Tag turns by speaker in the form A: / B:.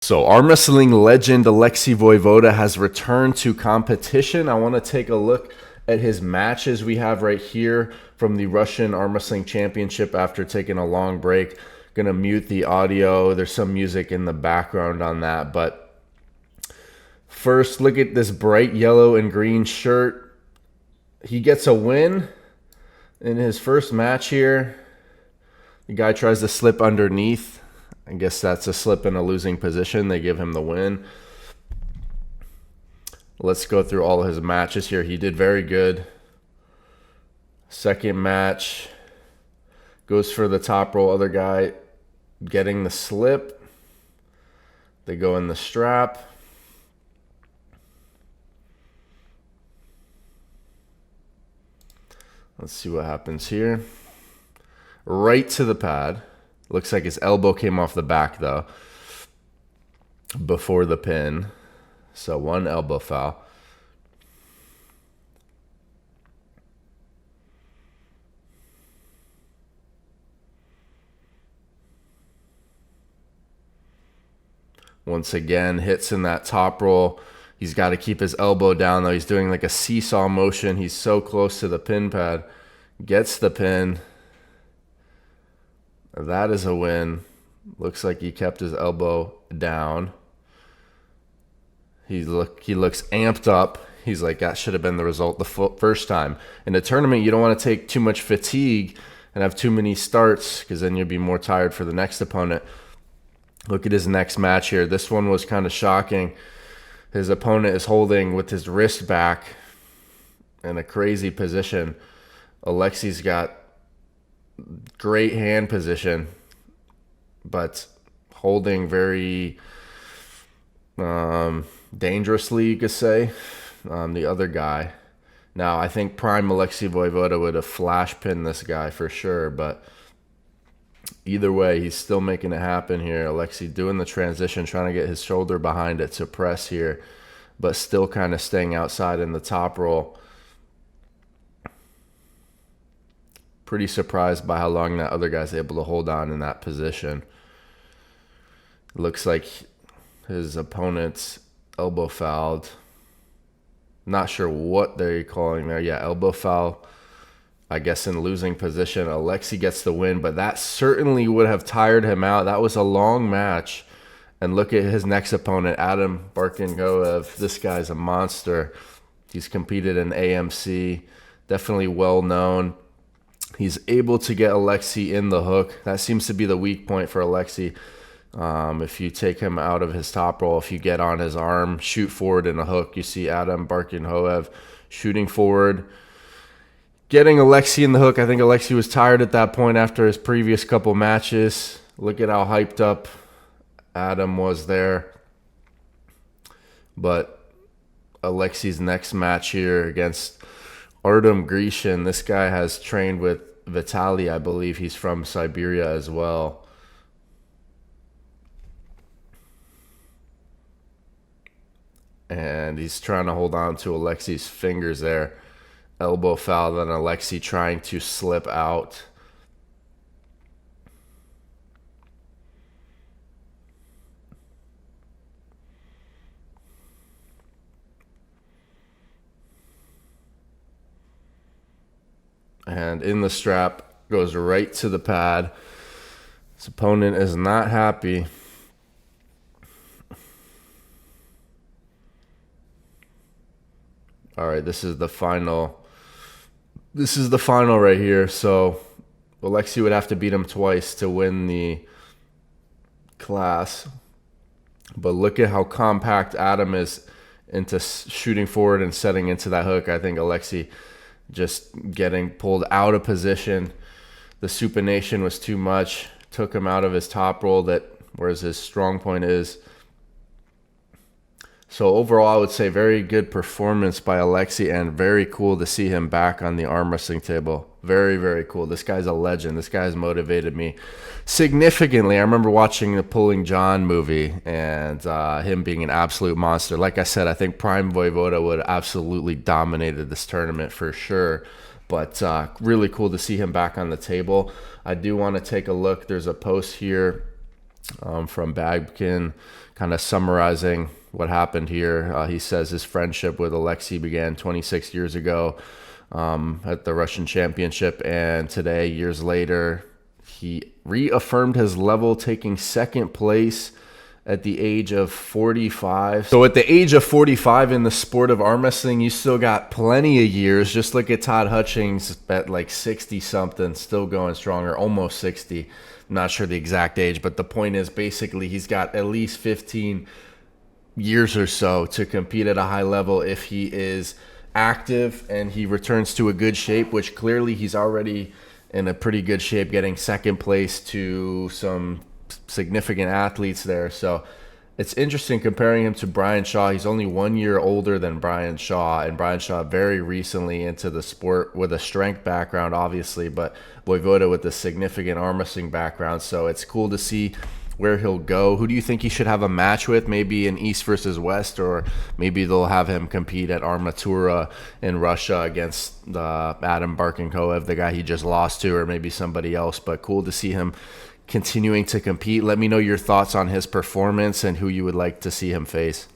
A: So, arm wrestling legend Alexey Voevoda has returned to competition. I want to take a look at his matches we have right here from the Russian Arm Wrestling Championship after taking a long break. Gonna mute the audio. There's some music in the background on that. But first, look at this bright yellow and green shirt. He gets a win in his first match here. The guy tries to slip underneath. I guess that's a slip in a losing position. They give him the win. Let's go through all of his matches here. He did very good. Second match, goes for the top roll. Other guy getting the slip. They go in the strap. Let's see what happens here. Right to the pad. Looks like his elbow came off the back, though, before the pin. So one elbow foul. Once again, hits in that top roll. He's got to keep his elbow down, though. He's doing like a seesaw motion. He's so close to the pin pad. Gets the pin. That is a win. Looks like he kept his elbow down. He looks amped up. He's like, that should have been the result the first time. In a tournament, you don't want to take too much fatigue and have too many starts because then you'll be more tired for the next opponent. Look at his next match here. This one was kind of shocking. His opponent is holding with his wrist back in a crazy position. Alexey's got great hand position, but holding very dangerously, you could say, the other guy. Now, I think prime Alexey Voevoda would have flash pinned this guy for sure, but either way, he's still making it happen here. Alexey doing the transition, trying to get his shoulder behind it to press here, but still kind of staying outside in the top roll. Pretty surprised by how long that other guy's able to hold on in that position. Looks like his opponent's elbow fouled. Not sure what they're calling there. Yeah, elbow foul, I guess, in losing position. Alexey gets the win, but that certainly would have tired him out. That was a long match. And look at his next opponent, Adam Barkingoev. This guy's a monster. He's competed in AMC, definitely well known. He's able to get Alexey in the hook. That seems to be the weak point for Alexey. If you take him out of his top roll, if you get on his arm, shoot forward in a hook, you see Adam Barkingoev shooting forward, getting Alexey in the hook. I think Alexey was tired at that point after his previous couple matches. Look at how hyped up Adam was there. But Alexey's next match here against Artem Grishin. This guy has trained with Vitaly. I believe he's from Siberia as well. And he's trying to hold on to Alexey's fingers there. Elbow foul, then Alexey trying to slip out. And in the strap, goes right to the pad. His opponent is not happy. All right, this is the final. This is the final right here. So Alexey would have to beat him twice to win the class. But look at how compact Adam is into shooting forward and setting into that hook. I think Alexey just getting pulled out of position. The supination was too much. Took him out of his top roll, that whereas his strong point is. So overall, I would say very good performance by Alexey, and very cool to see him back on the arm wrestling table. Very, very cool. This guy's a legend. This guy's motivated me significantly. I remember watching the Pulling John movie and him being an absolute monster. Like I said, I think Prime Voevoda would have absolutely dominated this tournament for sure. But really cool to see him back on the table. I do want to take a look. There's a post here from Babkin kind of summarizing what happened here. He says his friendship with Alexey began 26 years ago at the Russian Championship, and today, years later, he reaffirmed his level, taking second place at the age of 45. So at the age of 45 in the sport of arm wrestling, you still got plenty of years. Just look at Todd Hutchings at like 60-something, still going strong, or almost 60. I'm not sure the exact age, but the point is basically he's got at least 15 years or so to compete at a high level if he is active and he returns to a good shape, which clearly he's already in a pretty good shape, getting second place to some significant athletes there. So it's interesting comparing him to Brian Shaw. He's only 1 year older than Brian Shaw, and Brian Shaw very recently into the sport with a strength background, obviously, but Voevoda with a significant arm wrestling background. So it's cool to see where he'll go. Who do you think he should have a match with? Maybe in East versus West, or maybe they'll have him compete at Armatura in Russia against Adam Barkenkoev, the guy he just lost to, or maybe somebody else. But cool to see him continuing to compete. Let me know your thoughts on his performance and who you would like to see him face.